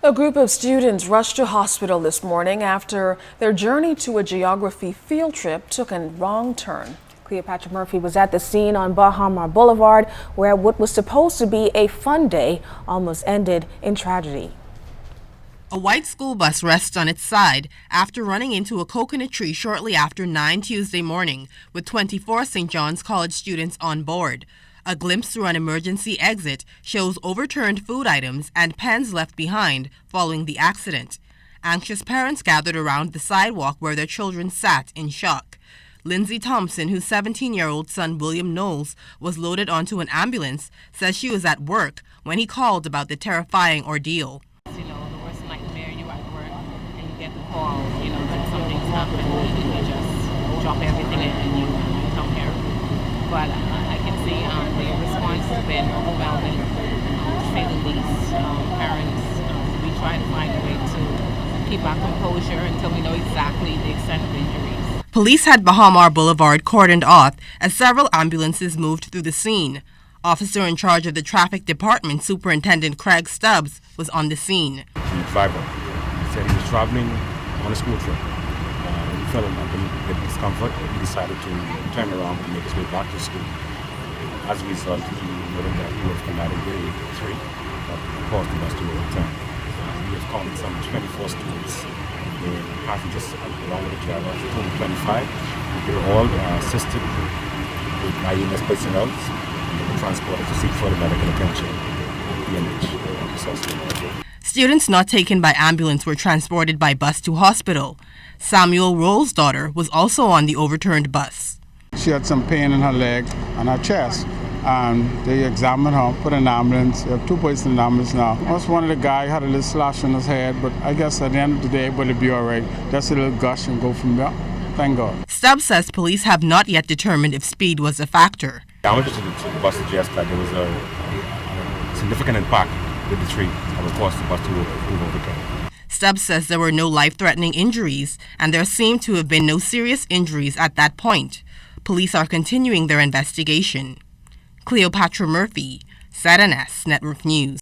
A group of students rushed to hospital this morning after their journey to a geography field trip took a wrong turn. Cleopatra Murphy was at the scene on Baha Boulevard, where what was supposed to be a fun day almost ended in tragedy. A white school bus rests on its side after running into a coconut tree shortly after 9 Tuesday morning, with 24 St. John's College students on board. A glimpse through an emergency exit shows overturned food items and pens left behind following the accident. Anxious parents gathered around the sidewalk where their children sat in shock. LINDSAY Thompson, whose 17-year-old son William Knowles was loaded onto an ambulance, says she was at work when he called about the terrifying ordeal. You know, the worst nightmare, you're at work and you get the call, you know, that something's happened and you just drop everything and you come here. But I can see the response has been overwhelming, to say the least. Parents, we try to find a way to keep our composure until we know exactly the extent of injuries. Police had Baha Boulevard cordoned off as several ambulances moved through the scene. Officer in charge of the traffic department, Superintendent Craig STUBBS, was on the scene. The driver said he was traveling on a school trip. He felt a bit discomfort. He decided to turn around and make his way back to school. As a result, he noted that he was collided with a tree that caused the bus to overturn. We have counted some 24 students. The passengers along with the driver, 25. They were all assisted with IEMS personnel and transported to seek further medical attention at the Students not taken by ambulance were transported by bus to hospital. Samuel Rolle's daughter was also on the overturned bus. She had some pain in her leg and her chest. They examined her, put in an ambulance. They have 2 boys in the ambulance now. Once one of the guys had a little slash on his head, but I guess at the end of the day, it'll be all right. Just a little gush and go from there. Thank God. STUBBS says police have not yet determined if speed was a factor. Damages to the bus suggest that there was a significant impact with the tree that would cause the bus to overturn. STUBBS says there were no life-threatening injuries, and there seemed to have been no serious injuries at that point. Police are continuing their investigation. Cleopatra Murphy, SATNS Network News.